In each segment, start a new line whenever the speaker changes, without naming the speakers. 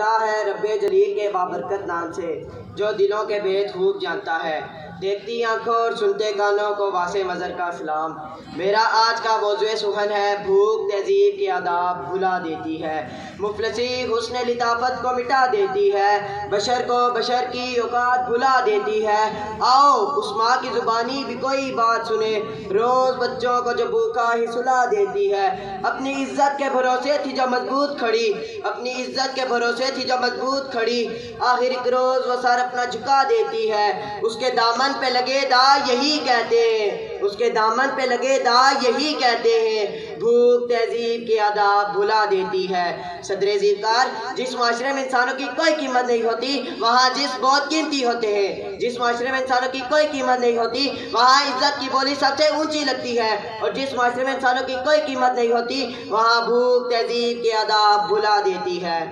خدا ہے رب جلیل کے بابرکت نام سے، جو دلوں کے بھید خوب جانتا ہے۔ دیکھتی آنکھوں اور سنتے کانوں کو واسع نظر کا سلام۔ میرا آج کا موضوع سخن ہے، بھوک تہذیب کے آداب بھلا دیتی ہے، مفلسی حسن لطافت کو مٹا دیتی ہے، بشر کو بشر کی اوقات بھلا دیتی ہے۔ آؤ اس ماں کی زبانی بھی کوئی بات سنے، روز بچوں کو جو بھوکا ہی سلا دیتی ہے۔ اپنی عزت کے بھروسے تھی جو مضبوط کھڑی، اپنی عزت کے بھروسے تھی جو مضبوط کھڑی، آخر ایک روز وہ سر اپنا جھکا دیتی ہے۔ اس کے دامن پہ لگے دا یہی کہتے ہیں، اس کے دامن پہ لگے دا یہی کہتے ہیں، بھوک تہذیب کے آداب بھلا دیتی ہے۔ صدر زیرکار، جس معاشرے میں انسانوں کی کوئی قیمت نہیں ہوتی وہاں جسم بہت قیمتی ہوتے ہیں۔ جس معاشرے میں انسانوں کی کوئی قیمت نہیں ہوتی وہاں عزت کی بولی سب سے اونچی لگتی ہے، اور جس معاشرے میں انسانوں کی کوئی قیمت نہیں ہوتی وہاں بھوک تہذیب کے آداب بھلا دیتی ہے۔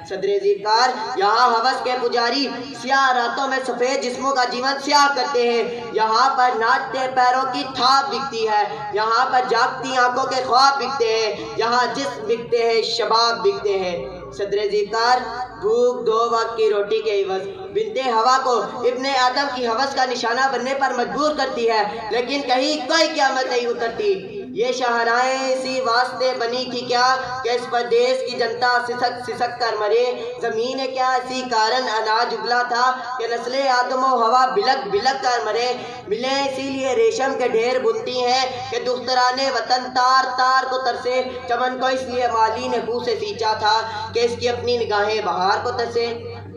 صدر زیرکار، یہاں ہوس کے پجاری سیاہ راتوں میں سفید جسموں کا جیون سیاہ کرتے ہیں، یہاں پر ناچتے پیروں کی تھاپ بکتی ہے، یہاں پر جاگتی آنکھوں کے خواب بکتے ہیں، یہاں جسم بکتے ہیں، شباب بکتے ہیں۔ صدر زیرکار، بھوک دو وقت کی روٹی کے عوض بنت ہوا کو ابن آدم کی ہوس کا نشانہ بننے پر مجبور کرتی ہے، لیکن کہیں کوئی قیامت نہیں اترتی۔ یہ شاہراہیں اسی واسطے بنی تھی کیا کہ اس پردیس کی جنتا سسک سسک کر مرے؟ زمین کیا اسی کارن اناج اگلا تھا کہ نسل آدم و ہوا بلک بلک کر مرے؟ ملیں اسی لیے ریشم کے ڈھیر بنتی ہیں کہ دختران وطن تار تار کو ترسے، چمن کو اس لیے مالی نے بو سے سینچا تھا کہ اس کی اپنی نگاہیں بہار کو ترسے۔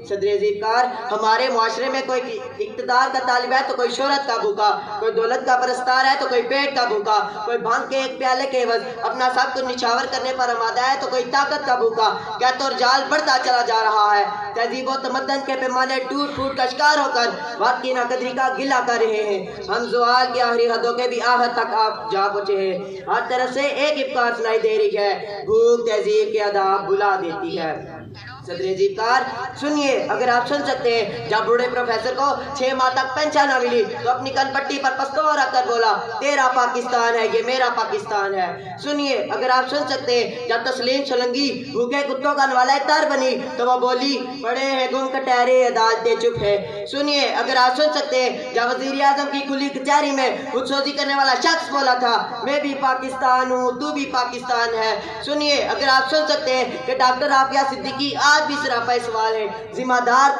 صدر زیرکار، ہمارے معاشرے میں کوئی اقتدار کا طالب ہے تو کوئی شہرت کا بھوکا، کوئی دولت کا پرستار ہے تو کوئی پیٹ کا بھوکا، کوئی بھنگ کے ایک پیالے کے عوض اپنا سب کچھ نچھاور کرنے پر آمادہ ہے تو کوئی طاقت کا بھوکا۔ کیا تو جال بڑھتا چلا جا رہا ہے، تہذیب و تمدن کے پیمانے ٹوٹ پھوٹ کا شکار ہو کر وقت کی ناقدری کا گلہ کر رہے ہیں۔ ہم زوال کی آخری حدوں کے بھی آخر تک آپ جا پہنچے ہیں۔ ہر طرف سے ایک افکار سنائی دے رہی ہے، بھوک تہذیب کے آداب بھلا دیتی ہے۔ صدر زیرکار، سنیے، اگر آپ سن سکتے ہیں، جب بوڑھے پروفیسر کو 6 ماہ تک پینشن نہ ملی تو اپنی کن پٹی پر پستو رکھ کر بولا، تیرا پاکستان ہے یہ میرا پاکستان ہے۔ سنیے، اگر آپ سن سکتے ہیں، جب تسلیم سولنگی بھوکے کتوں کا نوالہ تر بنی تو وہ بولی، پڑے ہیں گم کٹہرے عدالتیں چپ ہے۔ سنیے، اگر آپ سن سکتے ہیں، جب وزیر اعظم کی کھلی کچہری میں خود سوزی کرنے والا شخص بولا تھا، میں بھی پاکستان ہوں تو بھی پاکستان ہے۔ سنیے، اگر آپ سن سکتے ہیں کہ ڈاکٹر عافیہ صدیقی آج بھی سراپا سوال ہے، ذمہ دار